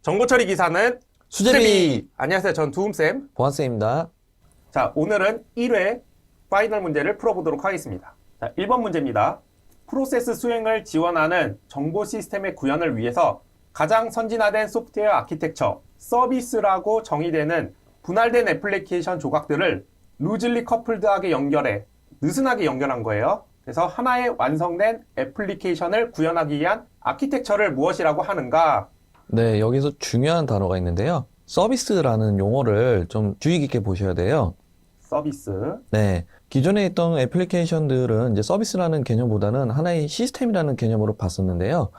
정보처리 기사는 수제비 안녕하세요. 전 두움쌤. 보안쌤입니다. 자, 오늘은 1회 파이널 문제를 풀어보도록 하겠습니다. 자, 1번 문제입니다. 프로세스 수행을 지원하는 정보 시스템의 구현을 위해서 가장 선진화된 소프트웨어 아키텍처, 서비스라고 정의되는 분할된 애플리케이션 조각들을 루즐리 커플드하게 연결해 느슨하게 연결한 거예요. 그래서 하나의 완성된 애플리케이션을 구현하기 위한 아키텍처를 무엇이라고 하는가? 네, 여기서 중요한 단어가 있는데요. 서비스라는 용어를 좀 주의 깊게 보셔야 돼요. 서비스. 네, 기존에 있던 애플리케이션들은 이제 서비스라는 개념보다는 하나의 시스템이라는 개념으로 봤었는데요.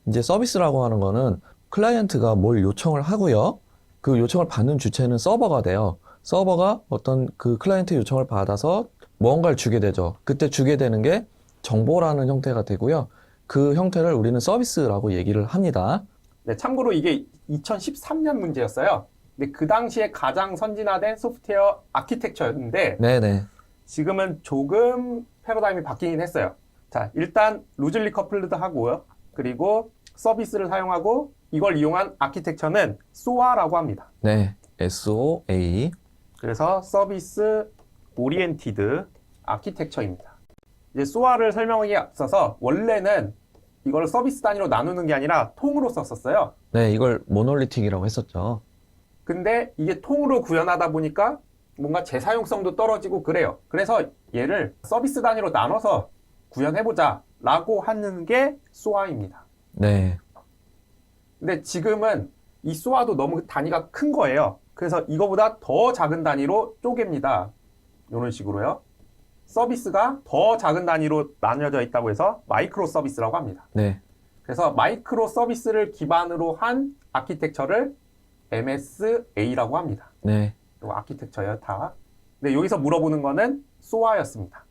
이제 서비스라고 하는 거는 클라이언트가 뭘 요청을 하고요. 그 요청을 받는 주체는 서버가 돼요. 서버가 어떤 그 클라이언트 요청을 받아서 무언가를 주게 되죠. 그때 주게 되는 게 정보라는 형태가 되고요. 그 형태를 우리는 서비스라고 얘기를 합니다. 네, 참고로 이게 2013년 문제였어요. 근데 그 당시에 가장 선진화된 소프트웨어 아키텍처였는데 네네. 지금은 조금 패러다임이 바뀌긴 했어요. 자, 일단 루즐리 커플드 하고요. 그리고 서비스를 사용하고 이걸 이용한 아키텍처는 SOA라고 합니다. 네, SOA. 그래서 서비스 오리엔티드 아키텍처입니다. 이제 SOA를 설명하기에 앞서서 원래는 이걸 서비스 단위로 나누는 게 아니라 통으로 썼었어요. 네, 이걸 모놀리틱이라고 했었죠. 근데 이게 통으로 구현하다 보니까 뭔가 재사용성도 떨어지고 그래요. 그래서 얘를 서비스 단위로 나눠서 구현해보자 라고 하는 게 SOA입니다. 네, 근데 지금은 이 SOA도 너무 단위가 큰 거예요. 그래서 이거보다 더 작은 단위로 쪼갭니다. 이런 식으로요. 서비스가 더 작은 단위로 나뉘어져 있다고 해서 마이크로 서비스라고 합니다. 네, 그래서 마이크로 서비스를 기반으로 한 아키텍처를 MSA라고 합니다. 네. 요 아키텍처예요, 다. 근데 여기서 물어보는 거는 SOA였습니다.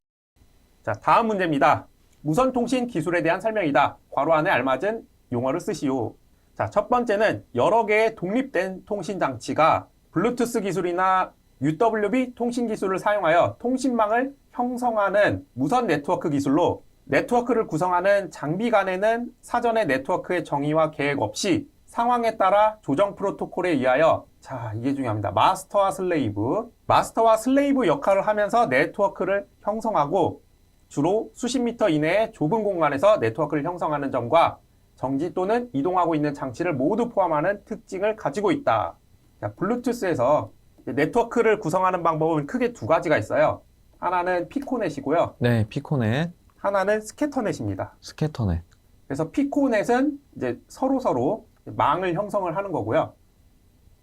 자, 다음 문제입니다. 무선통신 기술에 대한 설명이다. 괄호 안에 알맞은 용어를 쓰시오. 자, 첫 번째는 여러 개의 독립된 통신 장치가 블루투스 기술이나 UWB 통신 기술을 사용하여 통신망을 형성하는 무선 네트워크 기술로 네트워크를 구성하는 장비 간에는 사전에 네트워크의 정의와 계획 없이 상황에 따라 조정 프로토콜에 의하여 자, 이게 중요합니다. 마스터와 슬레이브 역할을 하면서 네트워크를 형성하고 주로 수십 미터 이내의 좁은 공간에서 네트워크를 형성하는 점과 정지 또는 이동하고 있는 장치를 모두 포함하는 특징을 가지고 있다. 자, 블루투스에서 네트워크를 구성하는 방법은 크게 두 가지가 있어요. 하나는 피코넷이고요. 네, 피코넷, 하나는 스캐터넷입니다. 스캐터넷. 그래서 피코넷은 이제 서로 망을 형성을 하는 거고요.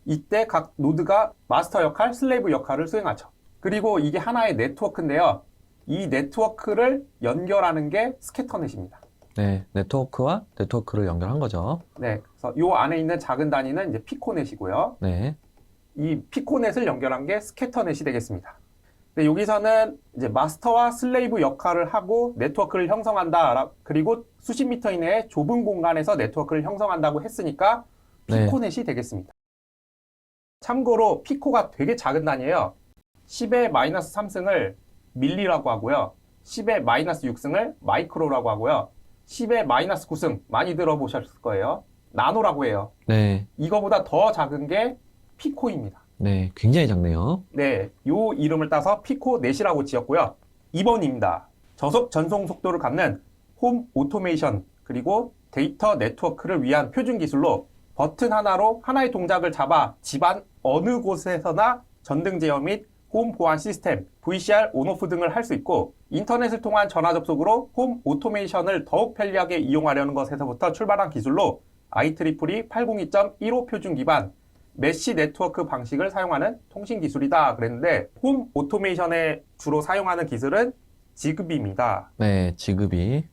이때 각 노드가 마스터 역할, 슬레이브 역할을 수행하죠. 그리고 이게 하나의 네트워크인데요. 이 네트워크를 연결하는 게 스캐터넷입니다. 네, 네트워크와 네트워크를 연결한 거죠. 네, 그래서 이 안에 있는 작은 단위는 이제 피코넷이고요. 네, 이 피코넷을 연결한 게 스캐터넷이 되겠습니다. 근데 여기서는 이제 마스터와 슬레이브 역할을 하고 네트워크를 형성한다. 그리고 수십 미터 이내의 좁은 공간에서 네트워크를 형성한다고 했으니까 피코넷이 되겠습니다. 참고로 피코가 되게 작은 단위예요. 10의 마이너스 3승을 밀리라고 하고요. 10의 마이너스 6승을 마이크로라고 하고요. 10의 마이너스 9승 많이 들어보셨을 거예요. 나노라고 해요. 네, 이거보다 더 작은 게 피코입니다. 네, 굉장히 작네요. 네, 요 이름을 따서 피코넷이라고 지었고요. 2번입니다. 저속 전송 속도를 갖는 홈 오토메이션 그리고 데이터 네트워크를 위한 표준 기술로 버튼 하나로 하나의 동작을 잡아 집안 어느 곳에서나 전등 제어 및 홈 보안 시스템, VCR 온오프 등을 할 수 있고 인터넷을 통한 전화 접속으로 홈 오토메이션을 더욱 편리하게 이용하려는 것에서부터 출발한 기술로 IEEE 802.15 표준 기반 메쉬 네트워크 방식을 사용하는 통신 기술이다 그랬는데 홈 오토메이션에 주로 사용하는 기술은 지그비입니다. 네, 지그비.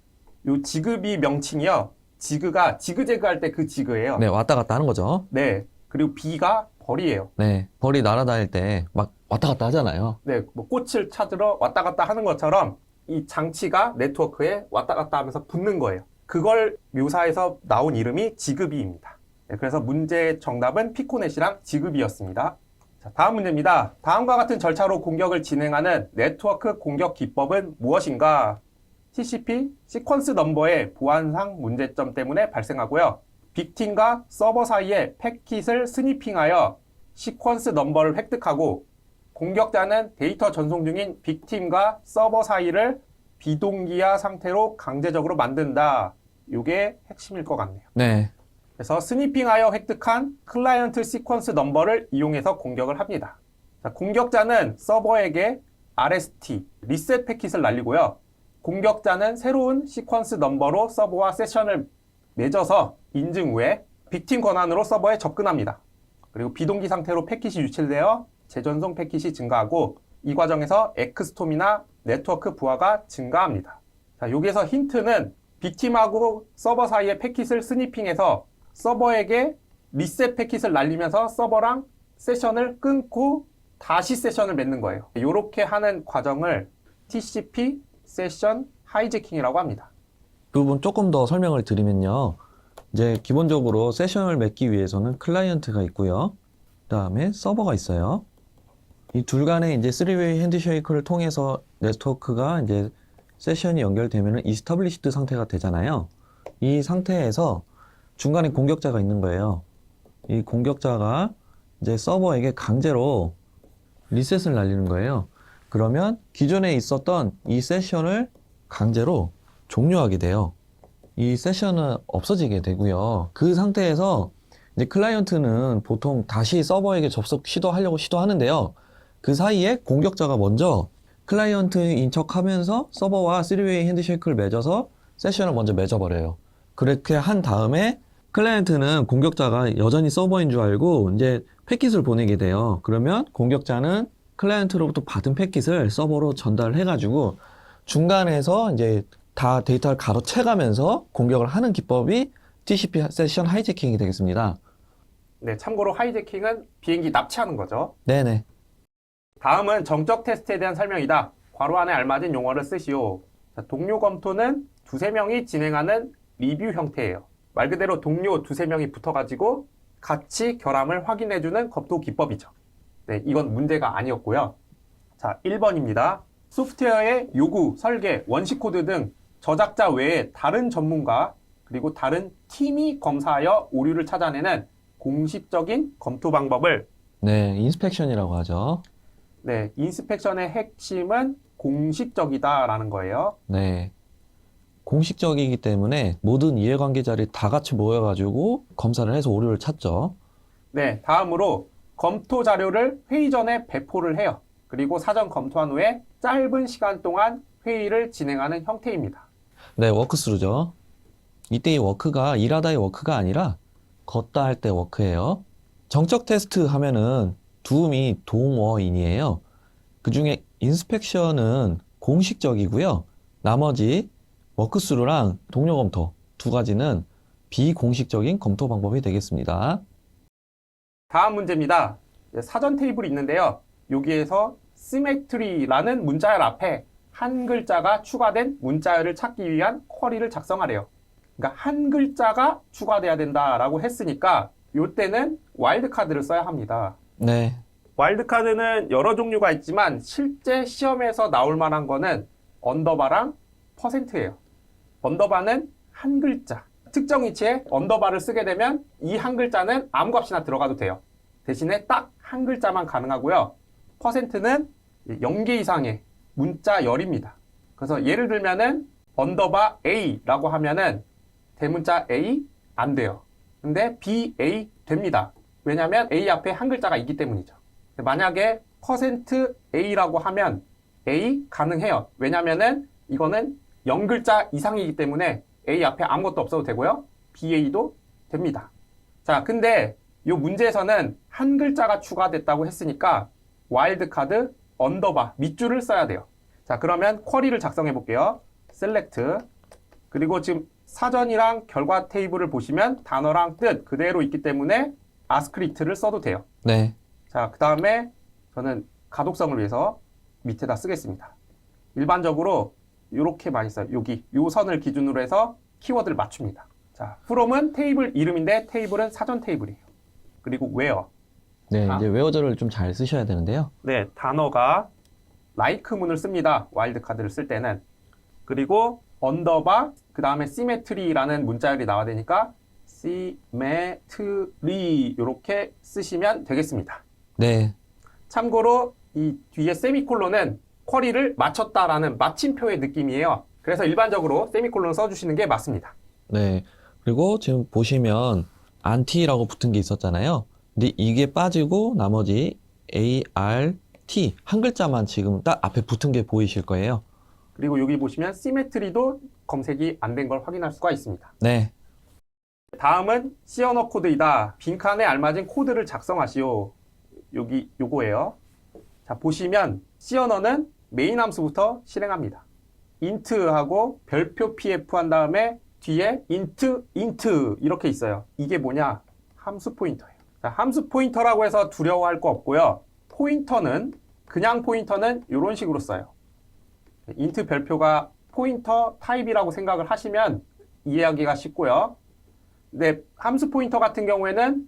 요 지그비 명칭이요. 지그가 지그재그 할 때 그 지그예요. 네, 왔다 갔다 하는 거죠. 네. 그리고 비가 벌이에요. 네, 벌이 날아다닐 때 막 왔다 갔다 하잖아요. 네, 뭐 꽃을 찾으러 왔다 갔다 하는 것처럼 이 장치가 네트워크에 왔다 갔다 하면서 붙는 거예요. 그걸 묘사해서 나온 이름이 지그비입니다. 네, 그래서 문제의 정답은 피코넷이랑 지그비였습니다. 자, 다음 문제입니다. 다음과 같은 절차로 공격을 진행하는 네트워크 공격 기법은 무엇인가? TCP, 시퀀스 넘버의 보안상 문제점 때문에 발생하고요. 빅팀과 서버 사이에 패킷을 스니핑하여 시퀀스 넘버를 획득하고 공격자는 데이터 전송 중인 빅팀과 서버 사이를 비동기화 상태로 강제적으로 만든다. 이게 핵심일 것 같네요. 네. 그래서 스니핑하여 획득한 클라이언트 시퀀스 넘버를 이용해서 공격을 합니다. 자, 공격자는 서버에게 RST, 리셋 패킷을 날리고요. 공격자는 새로운 시퀀스 넘버로 서버와 세션을 맺어서 인증 후에 빅팀 권한으로 서버에 접근합니다. 그리고 비동기 상태로 패킷이 유출되어 재전송 패킷이 증가하고 이 과정에서 엑스톰이나 네트워크 부하가 증가합니다. 자, 여기에서 힌트는 빅팀하고 서버 사이의 패킷을 스니핑해서 서버에게 리셋 패킷을 날리면서 서버랑 세션을 끊고 다시 세션을 맺는 거예요. 이렇게 하는 과정을 TCP 세션 하이제킹이라고 합니다. 그 부분 조금 더 설명을 드리면요. 이제 기본적으로 세션을 맺기 위해서는 클라이언트가 있고요. 그다음에 서버가 있어요. 이 둘 간의 이제 3웨이 핸드쉐이크를 통해서 네트워크가 이제 세션이 연결되면은 이스타블리시드 상태가 되잖아요. 이 상태에서 중간에 공격자가 있는 거예요. 이 공격자가 이제 서버에게 강제로 리셋을 날리는 거예요. 그러면 기존에 있었던 이 세션을 강제로 종료하게 돼요. 이 세션은 없어지게 되고요. 그 상태에서 이제 클라이언트는 보통 다시 서버에게 접속 시도하려고 시도하는데요. 그 사이에 공격자가 먼저 클라이언트인 척하면서 서버와 3웨이 핸드쉐이크를 맺어서 세션을 먼저 맺어버려요. 그렇게 한 다음에 클라이언트는 공격자가 여전히 서버인 줄 알고 이제 패킷을 보내게 돼요. 그러면 공격자는 클라이언트로부터 받은 패킷을 서버로 전달해가지고 중간에서 이제 다 데이터를 가로채가면서 공격을 하는 기법이 TCP 세션 하이제킹이 되겠습니다. 네, 참고로 하이제킹은 비행기 납치하는 거죠. 네네. 다음은 정적 테스트에 대한 설명이다. 괄호 안에 알맞은 용어를 쓰시오. 자, 동료 검토는 두세 명이 진행하는 리뷰 형태예요. 말 그대로 동료 두세 명이 붙어가지고 같이 결함을 확인해주는 검토 기법이죠. 네, 이건 문제가 아니었고요. 자, 1번입니다. 소프트웨어의 요구, 설계, 원시 코드 등 저작자 외에 다른 전문가 그리고 다른 팀이 검사하여 오류를 찾아내는 공식적인 검토 방법을 네, 인스펙션이라고 하죠. 네, 인스펙션의 핵심은 공식적이다라는 거예요. 네. 공식적이기 때문에 모든 이해관계자들이 다 같이 모여가지고 검사를 해서 오류를 찾죠. 네, 다음으로 검토 자료를 회의 전에 배포를 해요. 그리고 사전 검토한 후에 짧은 시간 동안 회의를 진행하는 형태입니다. 네, 워크스루죠. 이때 이 워크가 일하다의 워크가 아니라 걷다 할 때 워크예요. 정적 테스트 하면은 도움이 동어인이에요. 그 중에 인스펙션은 공식적이고요. 나머지 워크스루랑 동료 검토 두 가지는 비공식적인 검토 방법이 되겠습니다. 다음 문제입니다. 사전 테이블이 있는데요. 여기에서 시메트리라는 문자열 앞에 한 글자가 추가된 문자열을 찾기 위한 쿼리를 작성하래요. 그러니까 한 글자가 추가돼야 된다라고 했으니까 이때는 와일드카드를 써야 합니다. 네. 와일드카드는 여러 종류가 있지만 실제 시험에서 나올 만한 거는 언더바랑 퍼센트예요. 언더바는 한 글자, 특정 위치에 언더바를 쓰게 되면 이 한 글자는 아무 값이나 들어가도 돼요. 대신에 딱 한 글자만 가능하고요. 퍼센트는 0개 이상의 문자열입니다. 그래서 예를 들면은 언더바 A라고 하면은 대문자 A 안 돼요. 근데 BA 됩니다. 왜냐하면 A 앞에 한 글자가 있기 때문이죠. 만약에 퍼센트 %A라고 하면 A 가능해요. 왜냐면은 이거는 0글자 이상이기 때문에 A 앞에 아무것도 없어도 되고요. BA도 됩니다. 자, 근데 이 문제에서는 한 글자가 추가됐다고 했으니까 와일드카드 언더바 밑줄을 써야 돼요. 자, 그러면 쿼리를 작성해 볼게요. 셀렉트 그리고 지금 사전이랑 결과 테이블을 보시면 단어랑 뜻 그대로 있기 때문에 아스크립트를 써도 돼요. 네. 자, 그 다음에 저는 가독성을 위해서 밑에다 쓰겠습니다. 일반적으로 이렇게 많이 써요. 여기 요 선을 기준으로 해서 키워드를 맞춥니다. 자, from은 테이블 이름인데 테이블은 사전 테이블이에요. 그리고 where. 네, 이제 웨어저를 좀 잘 쓰셔야 되는데요. 네, 단어가 like 문을 씁니다. 와일드카드를 쓸 때는. 그리고 언더바 그 다음에 시메트리라는 문자열이 나와야 되니까 시메트리 이렇게 쓰시면 되겠습니다. 네. 참고로 이 뒤에 세미콜론은 쿼리를 마쳤다라는 마침표의 느낌이에요. 그래서 일반적으로 세미콜론 써주시는 게 맞습니다. 네. 그리고 지금 보시면 안티라고 붙은 게 있었잖아요. 근데 이게 빠지고 나머지 ART 한 글자만 지금 딱 앞에 붙은 게 보이실 거예요. 그리고 여기 보시면 시메트리도 검색이 안 된 걸 확인할 수가 있습니다. 네. 다음은 C 언어 코드이다. 빈칸에 알맞은 코드를 작성하시오. 여기 요거예요. 자, 보시면 C 언어는 메인 함수부터 실행합니다. int하고 별표 pf 한 다음에 뒤에 int 이렇게 있어요. 이게 뭐냐? 함수 포인터예요. 자, 함수 포인터라고 해서 두려워할 거 없고요. 포인터는 그냥 포인터는 이런 식으로 써요. int 별표가 포인터 타입이라고 생각을 하시면 이해하기가 쉽고요. 근데 함수 포인터 같은 경우에는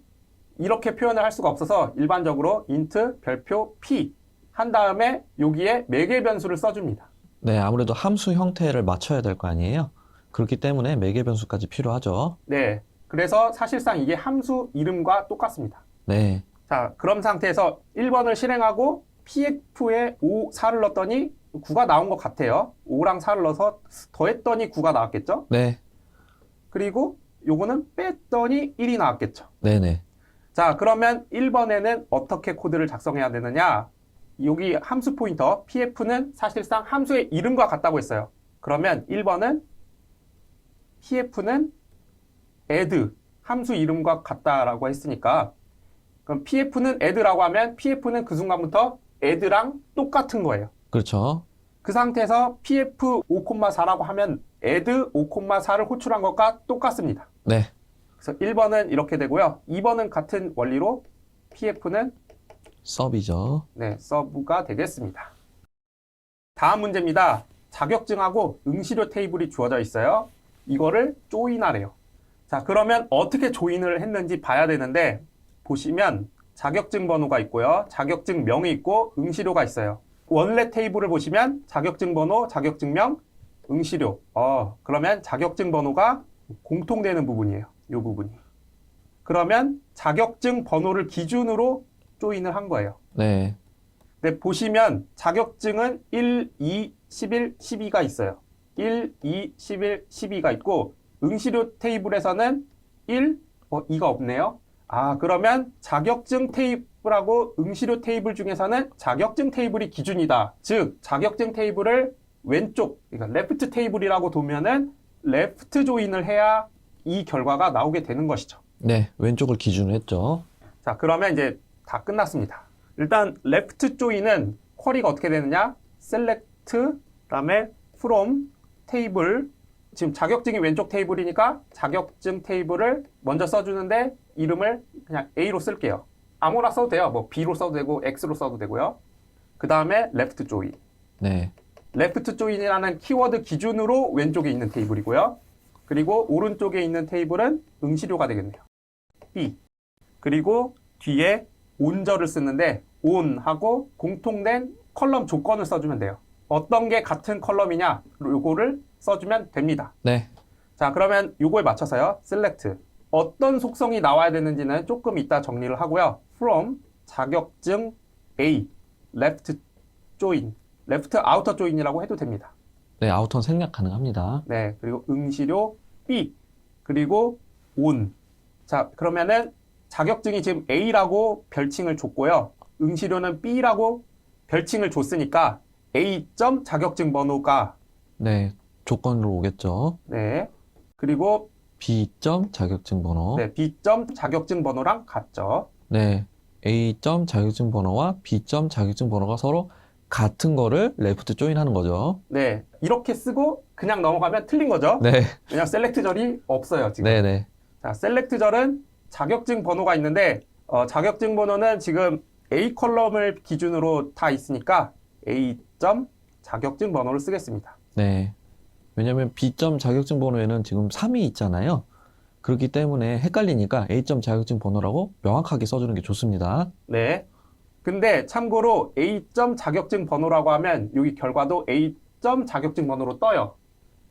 이렇게 표현을 할 수가 없어서 일반적으로 int 별표 p 한 다음에 여기에 매개 변수를 써줍니다. 네, 아무래도 함수 형태를 맞춰야 될 거 아니에요? 그렇기 때문에 매개 변수까지 필요하죠. 네, 그래서 사실상 이게 함수 이름과 똑같습니다. 네. 자, 그런 상태에서 1번을 실행하고 pf에 5, 4를 넣었더니 9가 나온 것 같아요. 5랑 4를 넣어서 더했더니 9가 나왔겠죠? 네. 그리고 요거는 뺐더니 1이 나왔겠죠? 네네. 자, 그러면 1번에는 어떻게 코드를 작성해야 되느냐? 여기 함수 포인터 pf는 사실상 함수의 이름과 같다고 했어요. 그러면 1번은 pf는 add 함수 이름과 같다라고 했으니까 그럼 pf는 add라고 하면 pf는 그 순간부터 add랑 똑같은 거예요. 그렇죠. 그 상태에서 pf 5,4라고 하면 add 5,4를 호출한 것과 똑같습니다. 네. 그래서 1번은 이렇게 되고요. 2번은 같은 원리로 pf는 서비죠. 네, 서브가 되겠습니다. 다음 문제입니다. 자격증하고 응시료 테이블이 주어져 있어요. 이거를 조인하래요. 자, 그러면 어떻게 조인을 했는지 봐야 되는데 보시면 자격증 번호가 있고요. 자격증 명이 있고 응시료가 있어요. 원래 테이블을 보시면 자격증 번호, 자격증명, 응시료. 그러면 자격증 번호가 공통되는 부분이에요. 이 부분이. 그러면 자격증 번호를 기준으로 조인을 한 거예요. 네. 근데 보시면 자격증은 1, 2, 11, 12가 있어요. 1, 2, 11, 12가 있고 응시료 테이블에서는 1, 2가 없네요. 그러면 자격증 테이블하고 응시료 테이블 중에서는 자격증 테이블이 기준이다. 즉, 자격증 테이블을 왼쪽, 그러니까 레프트 테이블이라고 두면은 레프트 조인을 해야 이 결과가 나오게 되는 것이죠. 네. 왼쪽을 기준으로 했죠. 자, 그러면 이제 다 끝났습니다. 일단 레프트 조인은 쿼리가 어떻게 되느냐? select 그다음에 from 테이블 지금 자격증이 왼쪽 테이블이니까 자격증 테이블을 먼저 써주는데 이름을 그냥 A로 쓸게요. 아무나 써도 돼요. 뭐 B로 써도 되고 X로 써도 되고요. 그 다음에 left join. 네. left join이라는 키워드 기준으로 왼쪽에 있는 테이블이고요. 그리고 오른쪽에 있는 테이블은 응시료가 되겠네요. B. 그리고 뒤에 on절을 쓰는데 on하고 공통된 컬럼 조건을 써주면 돼요. 어떤 게 같은 컬럼이냐 요거를 써주면 됩니다. 네. 자, 그러면 요거에 맞춰서요. select 어떤 속성이 나와야 되는지는 조금 이따 정리를 하고요. from 자격증 A left join left outer join이라고 해도 됩니다. 네. 아우터는 생략 가능합니다. 네, 그리고 응시료 B 그리고 on. 자, 그러면은 자격증이 지금 A라고 별칭을 줬고요. 응시료는 B라고 별칭을 줬으니까 A. 자격증 번호가 네. 조건으로 오겠죠. 네. 그리고 B. 자격증 번호. 네, B. 자격증 번호랑 같죠. 네. A. 자격증 번호와 B. 자격증 번호가 서로 같은 거를 레프트 조인하는 거죠. 네. 이렇게 쓰고 그냥 넘어가면 틀린 거죠. 네. 왜냐면 셀렉트절이 없어요, 지금. 네네. 자, 셀렉트절은 자격증 번호가 있는데 자격증 번호는 지금 A 컬럼을 기준으로 다 있으니까 A. 자격증 번호를 쓰겠습니다. 네. 왜냐면 B. 자격증 번호에는 지금 3이 있잖아요. 그렇기 때문에 헷갈리니까 A. 자격증 번호라고 명확하게 써주는 게 좋습니다. 네. 근데 참고로 A. 자격증 번호라고 하면 여기 결과도 A. 자격증 번호로 떠요.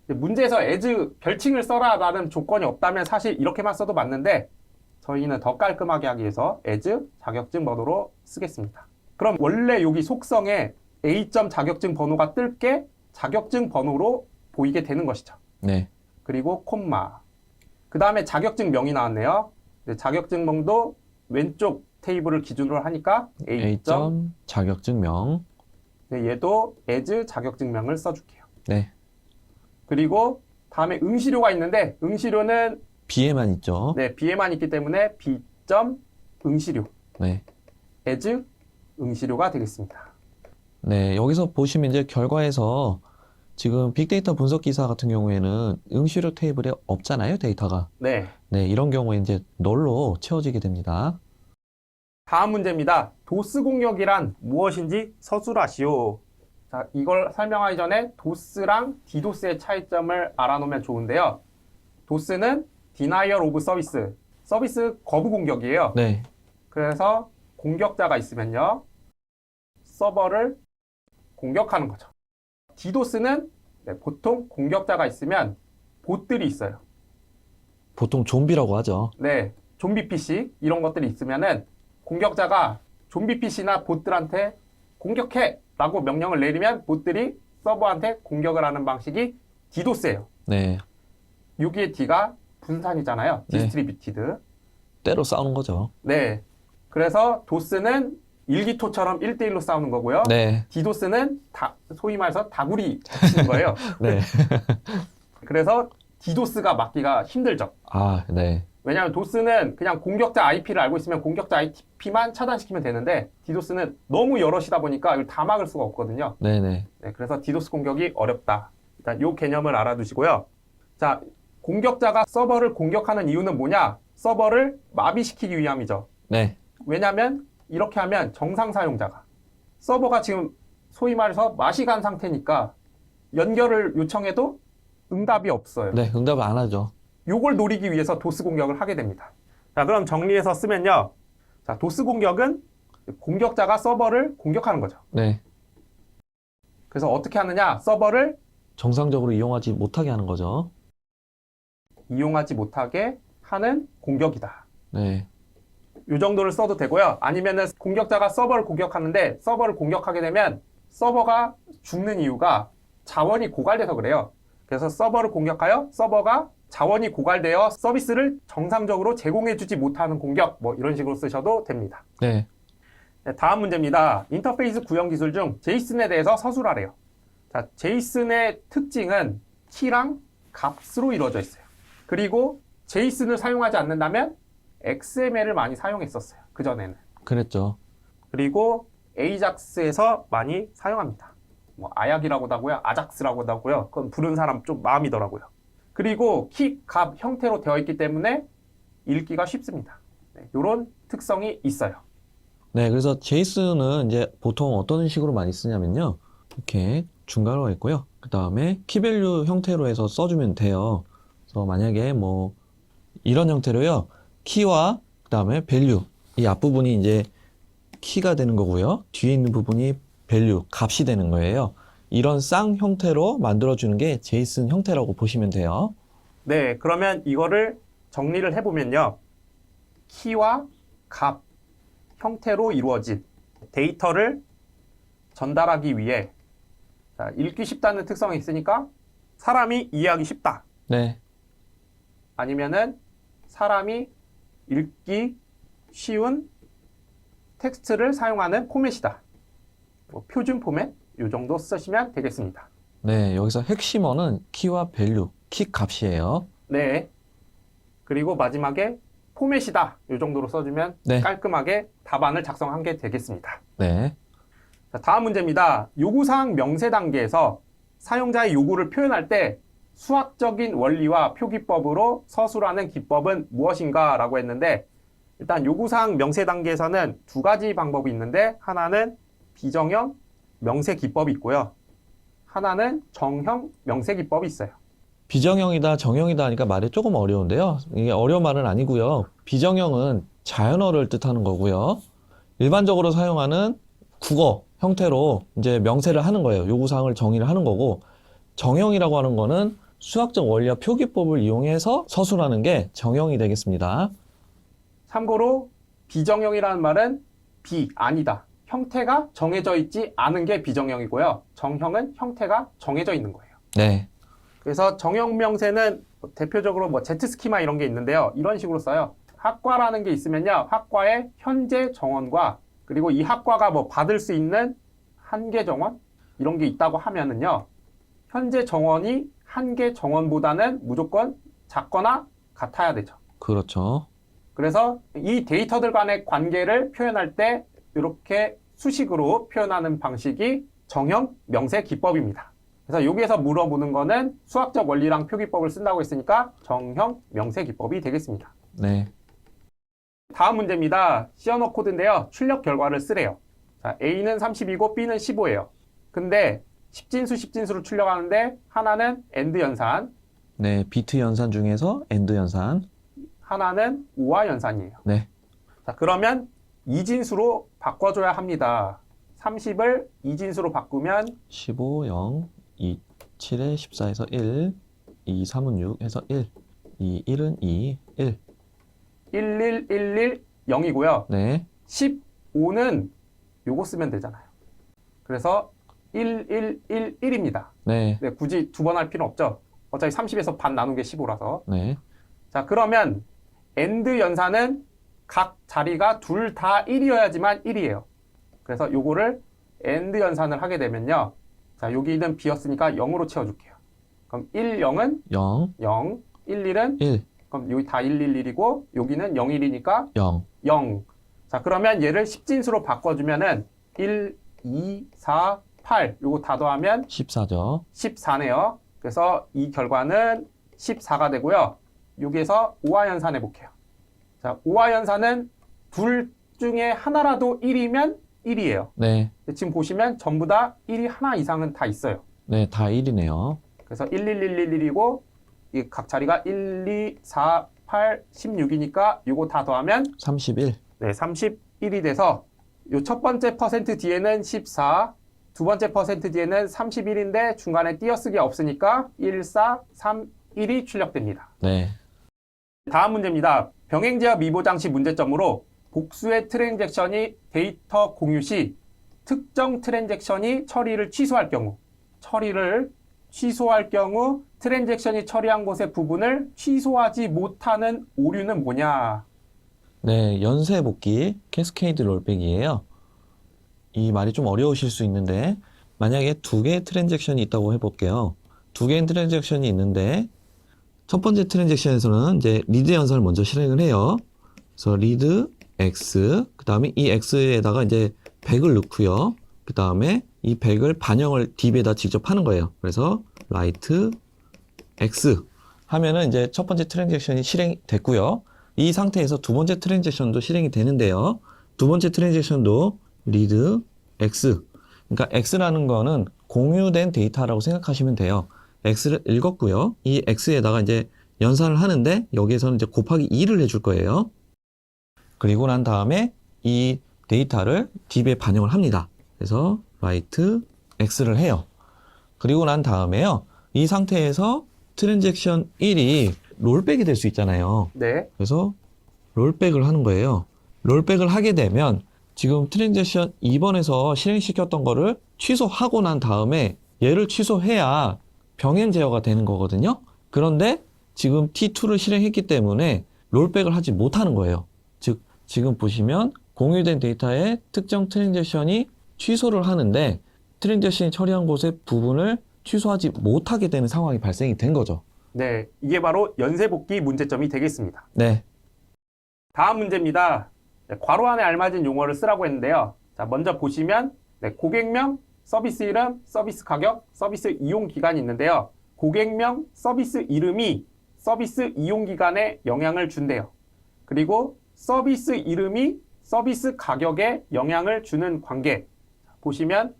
문제에서 as 별칭을 써라라는 조건이 없다면 사실 이렇게만 써도 맞는데 저희는 더 깔끔하게 하기 위해서 as 자격증 번호로 쓰겠습니다. 그럼 원래 여기 속성에 A점 자격증 번호가 뜰 게 자격증 번호로 보이게 되는 것이죠. 네. 그리고 콤마. 그 다음에 자격증명이 나왔네요. 자격증명도 왼쪽 테이블을 기준으로 하니까 A점. A점 자격증명. 얘도 as 자격증명을 써줄게요. 네. 그리고 다음에 응시료가 있는데 응시료는 B에만 있죠. 네, B에만 있기 때문에 B점 응시료. 네. as 응시료가 되겠습니다. 네, 여기서 보시면 이제 결과에서 지금 빅데이터 분석 기사 같은 경우에는 응시료 테이블에 없잖아요, 데이터가. 네. 네, 이런 경우에 이제 널로 채워지게 됩니다. 다음 문제입니다. 도스 공격이란 무엇인지 서술하시오. 자, 이걸 설명하기 전에 도스랑 디도스의 차이점을 알아놓으면 좋은데요. 도스는 Denial of Service, 서비스 거부 공격이에요. 네, 그래서 공격자가 있으면요, 서버를 공격하는 거죠. 디도스는 보통 공격자가 있으면 봇들이 있어요. 보통 좀비라고 하죠. 네, 좀비 PC 이런 것들이 있으면은 공격자가 좀비 PC나 봇들한테 공격해! 라고 명령을 내리면 봇들이 서버한테 공격을 하는 방식이 디도스예요. 네, 여기에 D가 분산이잖아요. 네. 디스트리뷰티드. 때로 싸우는 거죠. 네. 그래서 도스는 일기토처럼 1대1로 싸우는 거고요. 네, 디도스는 소위 말해서 다구리 치는 거예요. 네. 그래서 디도스가 막기가 힘들죠. 아, 네, 왜냐하면 도스는 그냥 공격자 IP를 알고 있으면 공격자 IP만 차단시키면 되는데 디도스는 너무 여럿이다 보니까 이걸 다 막을 수가 없거든요. 네, 네. 네, 그래서 디도스 공격이 어렵다. 일단 이 개념을 알아두시고요. 자, 공격자가 서버를 공격하는 이유는 뭐냐? 서버를 마비시키기 위함이죠. 네, 왜냐하면 이렇게 하면 정상 사용자가 서버가 지금 소위 말해서 맛이 간 상태니까 연결을 요청해도 응답이 없어요. 네, 응답을 안 하죠. 요걸 노리기 위해서 도스 공격을 하게 됩니다. 자, 그럼 정리해서 쓰면요. 자, 도스 공격은 공격자가 서버를 공격하는 거죠. 네, 그래서 어떻게 하느냐? 서버를 정상적으로 이용하지 못하게 하는 거죠. 이용하지 못하게 하는 공격이다. 네, 요 정도를 써도 되고요. 아니면은 공격자가 서버를 공격하는데 서버를 공격하게 되면 서버가 죽는 이유가 자원이 고갈돼서 그래요. 그래서 서버를 공격하여 서버가 자원이 고갈되어 서비스를 정상적으로 제공해주지 못하는 공격, 뭐 이런 식으로 쓰셔도 됩니다. 네, 네, 다음 문제입니다. 인터페이스 구형 기술 중 제이슨에 대해서 서술하래요. 자, 제이슨의 특징은 키랑 값으로 이루어져 있어요. 그리고 제이슨을 사용하지 않는다면 XML을 많이 사용했었어요. 그전에는. 그랬죠. 그리고 에이작스에서 많이 사용합니다. 뭐 아약이라고도 하고요. 아작스라고도 하고요. 그건 부른 사람 좀 마음이더라고요. 그리고 키, 값 형태로 되어 있기 때문에 읽기가 쉽습니다. 네, 이런 특성이 있어요. 네, 그래서 제이슨은 이제 보통 어떤 식으로 많이 쓰냐면요. 이렇게 중괄호가 있고요. 그 다음에 키밸류 형태로 해서 써주면 돼요. 그래서 만약에 뭐 이런 형태로요. 키와 그 다음에 밸류 이 앞부분이 이제 키가 되는 거고요. 뒤에 있는 부분이 밸류 값이 되는 거예요. 이런 쌍 형태로 만들어주는 게 제이슨 형태라고 보시면 돼요. 네, 그러면 이거를 정리를 해보면요. 키와 값 형태로 이루어진 데이터를 전달하기 위해 자, 읽기 쉽다는 특성이 있으니까 사람이 이해하기 쉽다. 네, 아니면은 사람이 읽기 쉬운 텍스트를 사용하는 포맷이다. 뭐 표준 포맷 이 정도 쓰시면 되겠습니다. 네, 여기서 핵심어는 키와 밸류, 키 값이에요. 네. 그리고 마지막에 포맷이다. 이 정도로 써주면 네. 깔끔하게 답안을 작성한 게 되겠습니다. 네, 자, 다음 문제입니다. 요구사항 명세 단계에서 사용자의 요구를 표현할 때 수학적인 원리와 표기법으로 서술하는 기법은 무엇인가? 라고 했는데 일단 요구사항 명세 단계에서는 두 가지 방법이 있는데 하나는 비정형 명세 기법이 있고요. 하나는 정형 명세 기법이 있어요. 비정형이다, 정형이다 하니까 말이 조금 어려운데요. 이게 어려운 말은 아니고요. 비정형은 자연어를 뜻하는 거고요. 일반적으로 사용하는 국어 형태로 이제 명세를 하는 거예요. 요구사항을 정의를 하는 거고, 정형이라고 하는 거는 수학적 원리와 표기법을 이용해서 서술하는 게 정형이 되겠습니다. 참고로 비정형이라는 말은 아니다. 형태가 정해져 있지 않은 게 비정형이고요. 정형은 형태가 정해져 있는 거예요. 네. 그래서 정형 명세는 대표적으로 뭐 제트스키마 이런 게 있는데요. 이런 식으로 써요. 학과라는 게 있으면요. 학과의 현재 정원과 그리고 이 학과가 뭐 받을 수 있는 한계 정원 이런 게 있다고 하면은요. 현재 정원이 한계 정원보다는 무조건 작거나 같아야 되죠. 그렇죠. 그래서 이 데이터들 간의 관계를 표현할 때 이렇게 수식으로 표현하는 방식이 정형 명세 기법입니다. 그래서 여기에서 물어보는 거는 수학적 원리랑 표기법을 쓴다고 했으니까 정형 명세 기법이 되겠습니다. 네. 다음 문제입니다. C 언어 코드인데요. 출력 결과를 쓰래요. 자, A는 30이고 B는 15예요. 근데 10진수로 출력하는데 하나는 AND 연산, 네. 비트 연산 중에서 AND 연산. 하나는 우화 연산이에요. 네. 자, 그러면 2진수로 바꿔줘야 합니다. 30을 2진수로 바꾸면 15, 0, 2, 7에 14에서 1, 2, 3은 6 해서 1, 2, 1은 2, 1. 0이고요. 네. 15는 요거 쓰면 되잖아요. 그래서 1입니다. 네. 네, 굳이 두 번 할 필요 없죠. 어차피 30에서 반 나눈 게 15라서. 네. 자, 그러면 AND 연산은 각 자리가 둘 다 1이어야지만 1이에요. 그래서 요거를 AND 연산을 하게 되면요. 자, 여기는 비었으니까 0으로 채워줄게요. 그럼 1, 0은 0, 0, 1, 1은 1, 그럼 여기 다 1, 1, 1이고 여기는 0, 1이니까 0. 0. 자, 그러면 얘를 10진수로 바꿔주면은 1, 2, 4, 8 요거 다 더하면 14죠. 14네요. 그래서 이 결과는 14가 되고요. 여기에서 오화 연산해 볼게요. 자, 오화 연산은 둘 중에 하나라도 1이면 1이에요. 네. 지금 보시면 전부 다 1이 하나 이상은 다 있어요. 네, 다 1이네요. 그래서 1, 1, 1, 1, 1이고 이 각 자리가 1, 2, 4, 8, 16이니까 요거 다 더하면 31. 네, 31이 돼서 요 첫 번째 퍼센트 뒤에는 14, 두 번째 퍼센트 뒤에는 31인데 중간에 띄어쓰기 없으니까 1, 4, 3, 1이 출력됩니다. 네. 다음 문제입니다. 병행제와 미보장시 문제점으로 복수의 트랜잭션이 데이터 공유 시 특정 트랜잭션이 처리를 취소할 경우 트랜잭션이 처리한 곳의 부분을 취소하지 못하는 오류는 뭐냐? 네, 연쇄 복귀 캐스케이드 롤백이에요. 이 말이 좀 어려우실 수 있는데 만약에 두 개의 트랜잭션이 있다고 해볼게요. 두 개의 트랜잭션이 있는데 첫 번째 트랜잭션에서는 이제 리드 연산을 먼저 실행을 해요. 그래서 리드 x, 그 다음에 이 x에다가 이제 100을 넣고요. 그 다음에 이 100을 반영을 DB에다 직접 하는 거예요. 그래서 write x 하면은 이제 첫 번째 트랜잭션이 실행이 됐고요. 이 상태에서 두 번째 트랜잭션도 실행이 되는데요. 두 번째 트랜잭션도 read x. 그러니까 x라는 거는 공유된 데이터라고 생각하시면 돼요. x를 읽었고요. 이 x에다가 이제 연산을 하는데 여기에서는 이제 곱하기 2를 해줄 거예요. 그리고 난 다음에 이 데이터를 DB에 반영을 합니다. 그래서 write x를 해요. 그리고 난 다음에요. 이 상태에서 트랜잭션 1이 롤백이 될 수 있잖아요. 네. 그래서 롤백을 하는 거예요. 롤백을 하게 되면 지금 트랜잭션 2번에서 실행시켰던 거를 취소하고 난 다음에 얘를 취소해야 병행 제어가 되는 거거든요. 그런데 지금 T2를 실행했기 때문에 롤백을 하지 못하는 거예요. 즉 지금 보시면 공유된 데이터의 특정 트랜잭션이 취소를 하는데 트랜잭션이 처리한 곳의 부분을 취소하지 못하게 되는 상황이 발생이 된 거죠. 네, 이게 바로 연쇄복귀 문제점이 되겠습니다. 네. 다음 문제입니다. 네, 괄호 안에 알맞은 용어를 쓰라고 했는데요. 자, 먼저 보시면 네, 고객명, 서비스 이름, 서비스 가격, 서비스 이용 기간이 있는데요. 고객명, 서비스 이름이 서비스 이용 기간에 영향을 준대요. 그리고 서비스 이름이 서비스 가격에 영향을 주는 관계. 보시면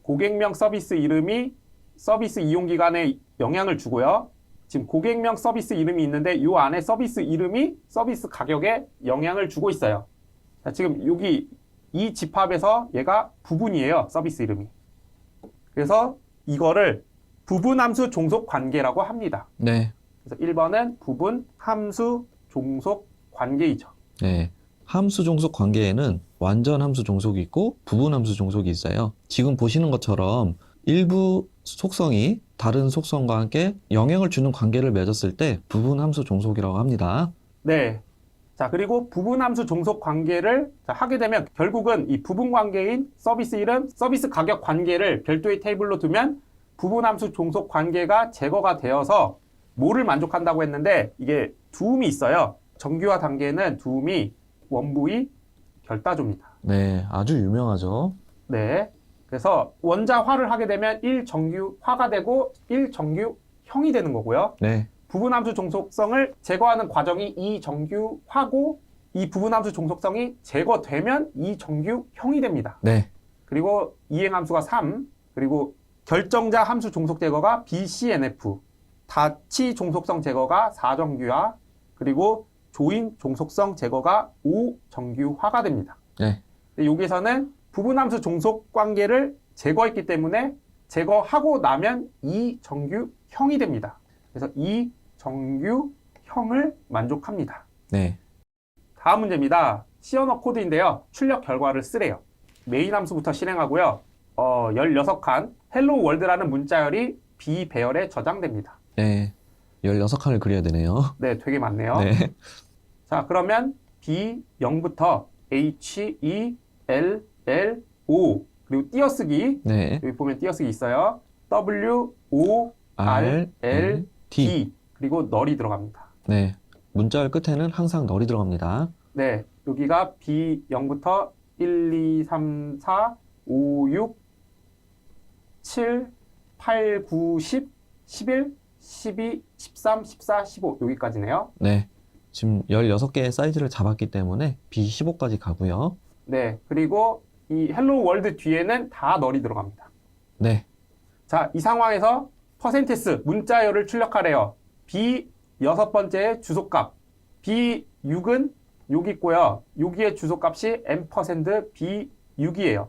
고객명 서비스 이름이 서비스 이용 기간에 영향을 주고요. 지금 고객명 서비스 이름이 있는데 이 안에 서비스 이름이 서비스 가격에 영향을 주고 있어요. 자, 지금 여기 이 집합에서 얘가 부분이에요. 서비스 이름이. 그래서 이거를 부분함수 종속 관계라고 합니다. 네. 그래서 1번은 부분함수 종속 관계이죠. 네. 함수 종속 관계에는 완전 함수 종속이 있고 부분 함수 종속이 있어요. 지금 보시는 것처럼 일부 속성이 다른 속성과 함께 영향을 주는 관계를 맺었을 때 부분 함수 종속이라고 합니다. 네. 자, 그리고 부분함수 종속 관계를 하게 되면 결국은 이 부분 관계인 서비스 이름, 서비스 가격 관계를 별도의 테이블로 두면 부분함수 종속 관계가 제거가 되어서 뭐를 만족한다고 했는데 이게 두음이 있어요. 정규화 단계는 두음이 원부의 결따조입니다. 네, 아주 유명하죠. 네. 그래서 원자화를 하게 되면 1정규화가 되고 1정규형이 되는 거고요. 네, 부분함수 종속성을 제거하는 과정이 2정규화고 이 부분함수 종속성이 제거되면 2정규형이 됩니다. 네, 그리고 이행함수가 3, 그리고 결정자 함수 종속 제거가 BCNF, 다치 종속성 제거가 4정규화, 그리고 조인 종속성 제거가 5정규화가 됩니다. 네, 여기서는 부분함수 종속 관계를 제거했기 때문에 제거하고 나면 이정규형이 됩니다. 그래서 이정규형을 만족합니다. 네, 다음 문제입니다. C 언어 코드인데요. 출력 결과를 쓰래요. 메인 함수부터 실행하고요. 16칸 헬로 월드라는 문자열이 B 배열에 저장됩니다. 네. 16칸을 그려야 되네요. 네, 되게 많네요. 네, 자, 그러면 B 0부터 H, E, L, L, O 그리고 띄어쓰기 네. 여기 보면 띄어쓰기 있어요. W, O, R, L, D 그리고 널이 들어갑니다. 네. 문자열 끝에는 항상 널이 들어갑니다. 네, 여기가 B 0부터 1, 2, 3, 4, 5, 6, 7, 8, 9, 10, 11, 12, 13, 14, 15 여기까지네요. 네. 지금 16개의 사이즈를 잡았기 때문에 B15까지 가고요. 네, 그리고 이 헬로 월드 뒤에는 다 널이 들어갑니다. 네. 자, 이 상황에서 퍼센테스 문자열을 출력하래요. B 여섯 번째 주소값 B6은 여기 있고요. 여기에 주소값이 %B6이에요.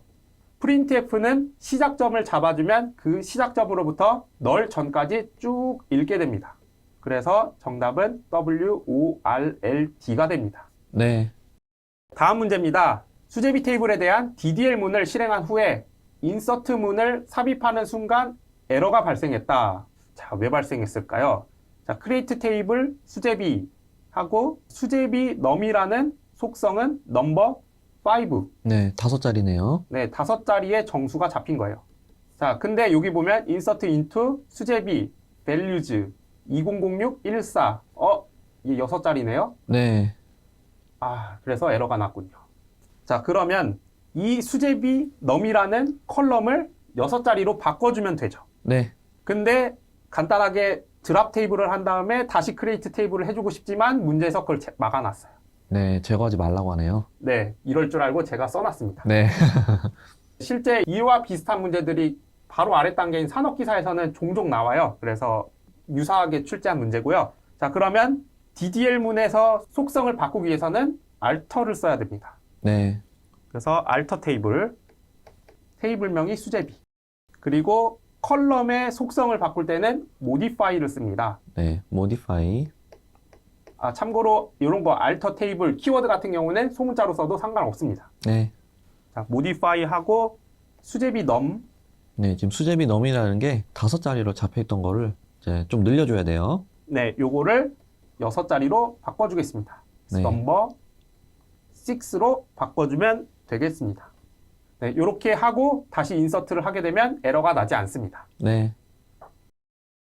printf는 시작점을 잡아주면 그 시작점으로부터 널 전까지 쭉 읽게 됩니다. 그래서 정답은 WORLD가 됩니다. 네. 다음 문제입니다. 수제비 테이블에 대한 DDL문을 실행한 후에 인서트문을 삽입하는 순간 에러가 발생했다. 자, 왜 발생했을까요? 자, create 테이블 수제비 하고 수제비 num이라는 속성은 number 5. 네. 5자리네요. 네, 5자리의 정수가 잡힌 거예요. 자, 근데 여기 보면 insert into 수제비 values 200614. 이게 6자리네요. 네. 그래서 에러가 났군요. 자, 그러면 이 수제비 num이라는 컬럼을 6자리로 바꿔주면 되죠. 네. 근데 간단하게 드랍 테이블을 한 다음에 다시 크리에이트 테이블을 해주고 싶지만 문제에서 그걸 막아놨어요. 네. 제거하지 말라고 하네요. 네, 이럴 줄 알고 제가 써놨습니다. 네. 실제 이와 비슷한 문제들이 바로 아래 단계인 산업기사에서는 종종 나와요. 그래서 유사하게 출제한 문제고요. 자, 그러면 DDL문에서 속성을 바꾸기 위해서는 알터를 써야 됩니다. 네. 그래서 알터 테이블, 테이블명이 수제비. 그리고 컬럼의 속성을 바꿀 때는 modify를 씁니다. 네. modify. 참고로 이런 거 alter 테이블 키워드 같은 경우는 소문자로 써도 상관없습니다. 네. 자, modify 하고 수제비 num. 네. 지금 수제비 넘이라는 게 5자리로 잡혀있던 거를 이제 좀 늘려줘야 돼요. 네, 요거를 6자리로 바꿔주겠습니다. 네. 넘버 6로 바꿔주면 되겠습니다. 네, 이렇게 하고 다시 인서트를 하게 되면 에러가 나지 않습니다. 네.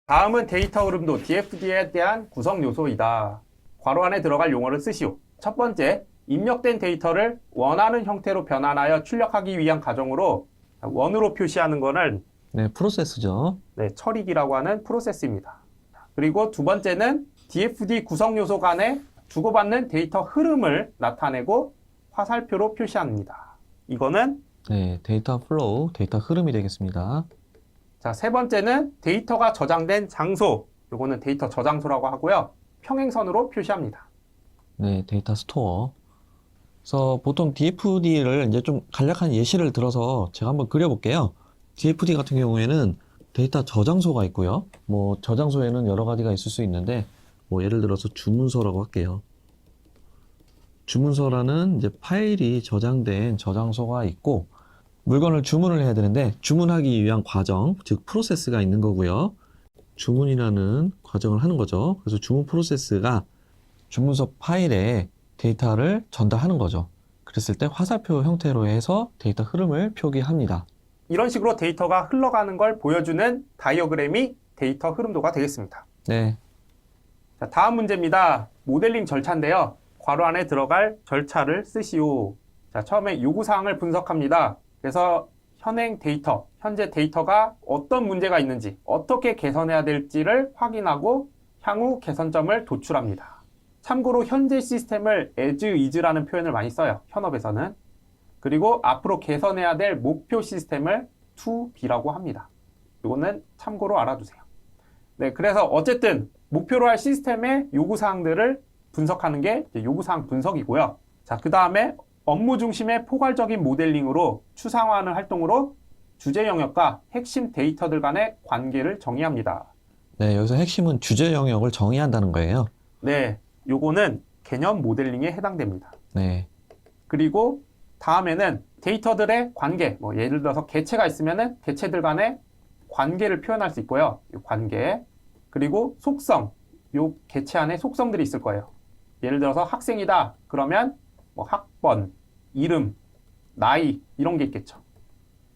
다음은 데이터 흐름도 DFD에 대한 구성 요소이다. 괄호 안에 들어갈 용어를 쓰시오. 첫 번째, 입력된 데이터를 원하는 형태로 변환하여 출력하기 위한 과정으로 원으로 표시하는 거는 네. 프로세스죠. 네, 처리기라고 하는 프로세스입니다. 그리고 두 번째는 DFD 구성 요소 간에 주고받는 데이터 흐름을 나타내고 화살표로 표시합니다. 이거는 네. 데이터 플로우, 데이터 흐름이 되겠습니다. 자, 세 번째는 데이터가 저장된 장소. 요거는 데이터 저장소라고 하고요. 평행선으로 표시합니다. 네. 데이터 스토어. 그래서 보통 DFD를 이제 좀 간략한 예시를 들어서 제가 한번 그려볼게요. DFD 같은 경우에는 데이터 저장소가 있고요. 뭐 저장소에는 여러 가지가 있을 수 있는데 뭐 예를 들어서 주문서라고 할게요. 주문서라는 이제 파일이 저장된 저장소가 있고 물건을 주문을 해야 되는데 주문하기 위한 과정, 즉 프로세스가 있는 거고요. 주문이라는 과정을 하는 거죠. 그래서 주문 프로세스가 주문서 파일에 데이터를 전달하는 거죠. 그랬을 때 화살표 형태로 해서 데이터 흐름을 표기합니다. 이런 식으로 데이터가 흘러가는 걸 보여주는 다이어그램이 데이터 흐름도가 되겠습니다. 네, 자, 다음 문제입니다. 모델링 절차인데요. 괄호 안에 들어갈 절차를 쓰시오. 자, 처음에 요구사항을 분석합니다. 그래서 현행 데이터, 현재 데이터가 어떤 문제가 있는지, 어떻게 개선해야 될지를 확인하고 향후 개선점을 도출합니다. 참고로 현재 시스템을 as is라는 표현을 많이 써요. 현업에서는. 그리고 앞으로 개선해야 될 목표 시스템을 to be라고 합니다. 이거는 참고로 알아두세요. 네, 그래서 어쨌든 목표로 할 시스템의 요구사항들을 분석하는 게 요구사항 분석이고요. 자, 그 다음에 업무 중심의 포괄적인 모델링으로 추상화하는 활동으로 주제 영역과 핵심 데이터들 간의 관계를 정의합니다. 네, 여기서 핵심은 주제 영역을 정의한다는 거예요. 네, 요거는 개념 모델링에 해당됩니다. 네, 그리고 다음에는 데이터들의 관계, 뭐 예를 들어서 개체가 있으면은 개체들 간의 관계를 표현할 수 있고요. 이 관계. 그리고 속성, 요 개체 안에 속성들이 있을 거예요. 예를 들어서 학생이다. 그러면 뭐 학번, 이름, 나이 이런 게 있겠죠.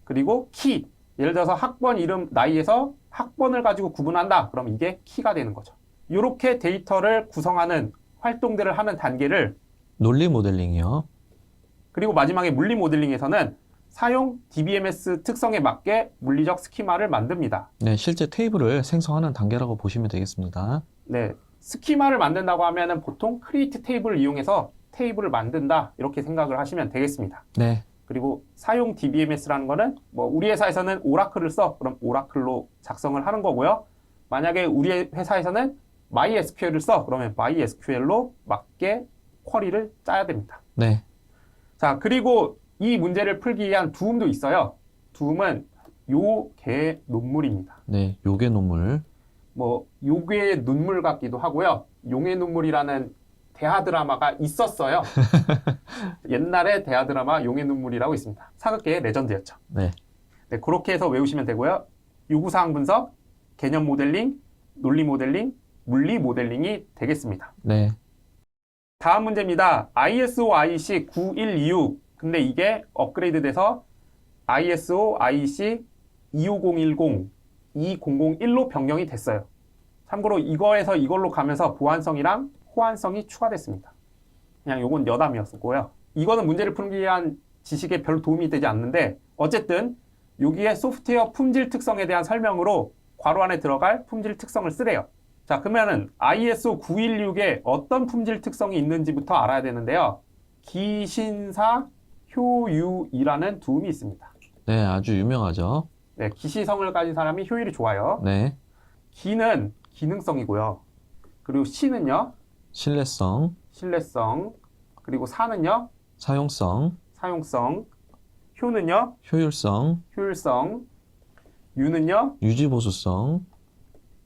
그리고 키, 예를 들어서 학번, 이름, 나이에서 학번을 가지고 구분한다. 그럼 이게 키가 되는 거죠. 이렇게 데이터를 구성하는 활동들을 하는 단계를 논리 모델링이요. 그리고 마지막에 물리 모델링에서는 사용 DBMS 특성에 맞게 물리적 스키마를 만듭니다. 네, 실제 테이블을 생성하는 단계라고 보시면 되겠습니다. 네, 스키마를 만든다고 하면은 보통 크리에이트 테이블을 이용해서 테이블을 만든다 이렇게 생각을 하시면 되겠습니다. 네, 그리고 사용 DBMS라는 거는 뭐 우리 회사에서는 오라클을 써 그럼 오라클로 작성을 하는 거고요. 만약에 우리 회사에서는 MySQL을 써 그러면 MySQL로 맞게 쿼리를 짜야 됩니다. 네, 자, 그리고 이 문제를 풀기 위한 도움도 있어요. 도움은 요괴 논물입니다. 네, 요괴 논물. 뭐 요괴의 눈물 같기도 하고요. 용의 눈물이라는 대하 드라마가 있었어요. 옛날에 대하 드라마 용의 눈물이라고 있습니다. 사극계의 레전드였죠. 네, 네, 그렇게 해서 외우시면 되고요. 요구사항 분석, 개념 모델링, 논리 모델링, 물리 모델링이 되겠습니다. 네, 다음 문제입니다. ISO IEC 9126. 근데 이게 업그레이드 돼서 ISO IEC 25010, 2001로 변경이 됐어요. 참고로 이거에서 이걸로 가면서 보안성이랑 호환성이 추가됐습니다. 그냥 요건 여담이었고요. 이거는 문제를 풀기 위한 지식에 별로 도움이 되지 않는데 어쨌든 여기에 소프트웨어 품질 특성에 대한 설명으로 괄호 안에 들어갈 품질 특성을 쓰래요. 자, 그러면은 ISO 916에 어떤 품질 특성이 있는지부터 알아야 되는데요. 기신사 효유이라는 도움이 있습니다. 네, 아주 유명하죠. 네, 기시성을 가진 사람이 효율이 좋아요. 네, 기는 기능성이고요. 그리고 시는요, 신뢰성, 신뢰성. 그리고 사는요, 사용성, 사용성. 효는요, 효율성, 효율성. 유는요, 유지보수성,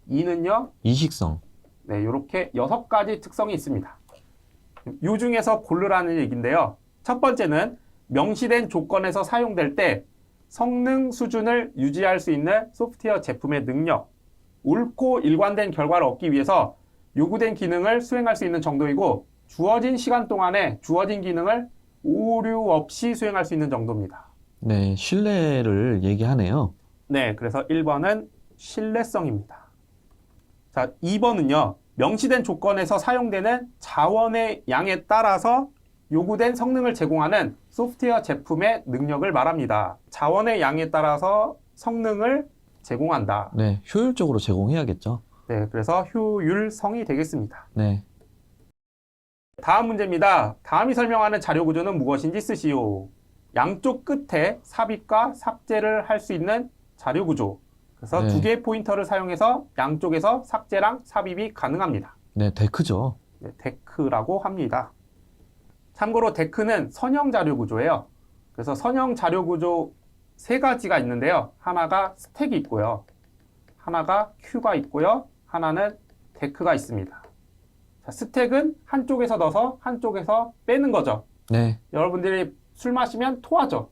이는요, 이식성. 네, 이렇게 6가지 특성이 있습니다. 요 중에서 고르라는 얘기인데요. 첫 번째는 명시된 조건에서 사용될 때 성능 수준을 유지할 수 있는 소프트웨어 제품의 능력, 옳고 일관된 결과를 얻기 위해서 요구된 기능을 수행할 수 있는 정도이고 주어진 시간 동안에 주어진 기능을 오류 없이 수행할 수 있는 정도입니다. 네, 신뢰를 얘기하네요. 네, 그래서 1번은 신뢰성입니다. 자, 2번은요. 명시된 조건에서 사용되는 자원의 양에 따라서 요구된 성능을 제공하는 소프트웨어 제품의 능력을 말합니다. 자원의 양에 따라서 성능을 제공한다. 네, 효율적으로 제공해야겠죠. 네, 그래서 효율성이 되겠습니다. 네, 다음 문제입니다. 다음이 설명하는 자료 구조는 무엇인지 쓰시오. 양쪽 끝에 삽입과 삭제를 할 수 있는 자료 구조. 그래서 네. 2개의 포인터를 사용해서 양쪽에서 삭제랑 삽입이 가능합니다. 네, 데크죠. 네, 데크라고 합니다. 참고로 데크는 선형 자료 구조예요. 그래서 선형 자료 구조 3가지가 있는데요. 하나가 스택이 있고요. 하나가 Q가 있고요. 하나는 데크가 있습니다. 자, 스택은 한쪽에서 넣어서 한쪽에서 빼는 거죠. 네. 여러분들이 술 마시면 토하죠.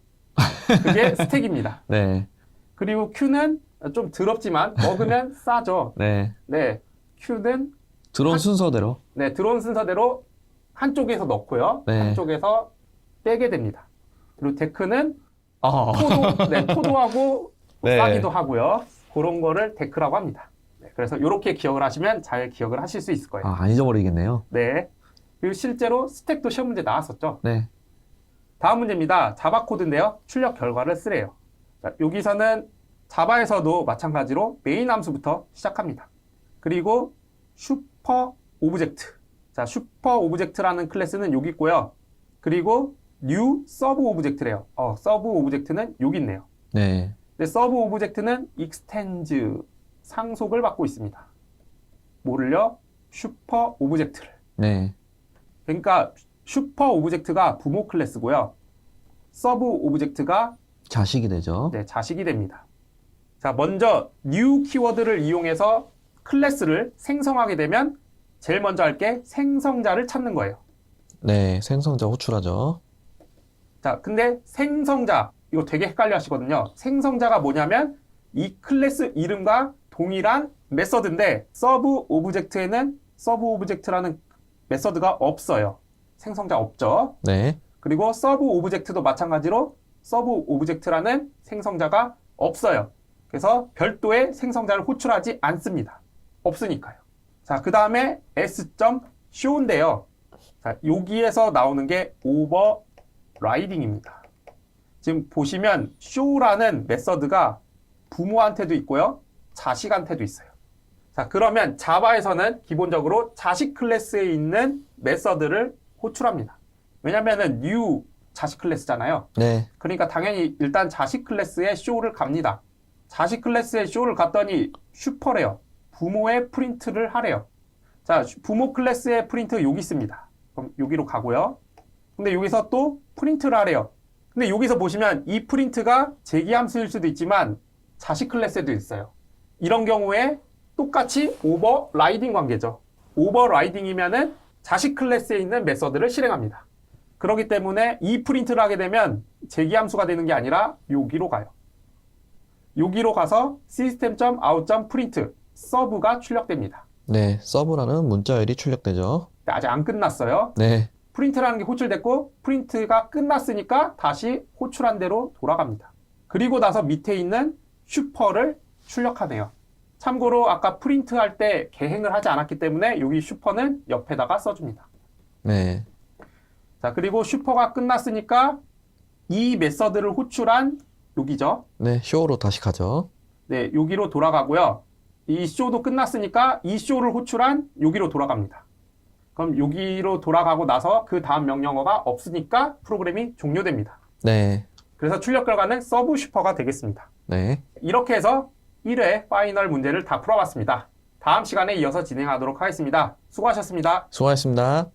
그게 스택입니다. 네. 그리고 Q는 좀 더럽지만 먹으면 싸죠. 네. 네, Q는 들어온 순서대로. 네, 들어온 순서대로 한쪽에서 넣고요. 네. 한쪽에서 빼게 됩니다. 그리고 데크는 아. 토도하고 네. 싸기도 하고요. 그런 거를 데크라고 합니다. 네, 그래서 이렇게 기억을 하시면 잘 기억을 하실 수 있을 거예요. 아, 안 잊어버리겠네요. 네. 그리고 실제로 스택도 시험 문제 나왔었죠. 네. 다음 문제입니다. 자바 코드인데요. 출력 결과를 쓰래요. 자, 여기서는 자바에서도 마찬가지로 메인 함수부터 시작합니다. 그리고 슈퍼 오브젝트. 자, 슈퍼 오브젝트라는 클래스는 여기 있고요. 그리고 뉴 서브 오브젝트래요. 서브 오브젝트는 여기 있네요. 네. 근데 서브 오브젝트는 익스텐즈 상속을 받고 있습니다. 뭐를요? 슈퍼 오브젝트를. 네. 그러니까 슈퍼 오브젝트가 부모 클래스고요. 서브 오브젝트가 자식이 되죠. 네, 자식이 됩니다. 자, 먼저 new 키워드를 이용해서 클래스를 생성하게 되면 제일 먼저 할 게 생성자를 찾는 거예요. 네. 생성자 호출하죠. 자, 근데 생성자 이거 되게 헷갈려 하시거든요. 생성자가 뭐냐면 이 클래스 이름과 동일한 메서드인데 서브 오브젝트에는 서브 오브젝트라는 메서드가 없어요. 생성자 없죠. 네. 그리고 서브 오브젝트도 마찬가지로 서브 오브젝트라는 생성자가 없어요. 그래서 별도의 생성자를 호출하지 않습니다. 없으니까요. 자, 그 다음에 s.show인데요. 자, 여기에서 나오는 게 오버라이딩입니다. 지금 보시면 show라는 메서드가 부모한테도 있고요. 자식한테도 있어요. 자, 그러면 자바에서는 기본적으로 자식 클래스에 있는 메서드를 호출합니다. 왜냐면은 new 자식 클래스잖아요. 네. 그러니까 당연히 일단 자식 클래스에 show를 갑니다. 자식 클래스에 show를 갔더니 슈퍼래요. 부모의 프린트를 하래요. 자, 부모 클래스의 프린트 여기 있습니다. 그럼 여기로 가고요. 근데 여기서 또 프린트를 하래요. 근데 여기서 보시면 이 프린트가 재기함수일 수도 있지만 자식 클래스에도 있어요. 이런 경우에 똑같이 오버라이딩 관계죠. 오버라이딩이면은 자식 클래스에 있는 메서드를 실행합니다. 그렇기 때문에 이 프린트를 하게 되면 재기함수가 되는 게 아니라 여기로 가요. 여기로 가서 system.out.print 서브가 출력됩니다. 네. 서브라는 문자열이 출력되죠. 아직 안 끝났어요. 네. 프린트라는 게 호출됐고 프린트가 끝났으니까 다시 호출한 대로 돌아갑니다. 그리고 나서 밑에 있는 슈퍼를 출력하네요. 참고로 아까 프린트할 때 개행을 하지 않았기 때문에 여기 슈퍼는 옆에다가 써줍니다. 네. 자, 그리고 슈퍼가 끝났으니까 이 메서드를 호출한 여기죠. 네. 쇼로 다시 가죠. 네, 여기로 돌아가고요. 이 쇼도 끝났으니까 이 쇼를 호출한 여기로 돌아갑니다. 그럼 여기로 돌아가고 나서 그 다음 명령어가 없으니까 프로그램이 종료됩니다. 네. 그래서 출력 결과는 서브 슈퍼가 되겠습니다. 네. 이렇게 해서 1회 파이널 문제를 다 풀어봤습니다. 다음 시간에 이어서 진행하도록 하겠습니다. 수고하셨습니다. 수고하셨습니다.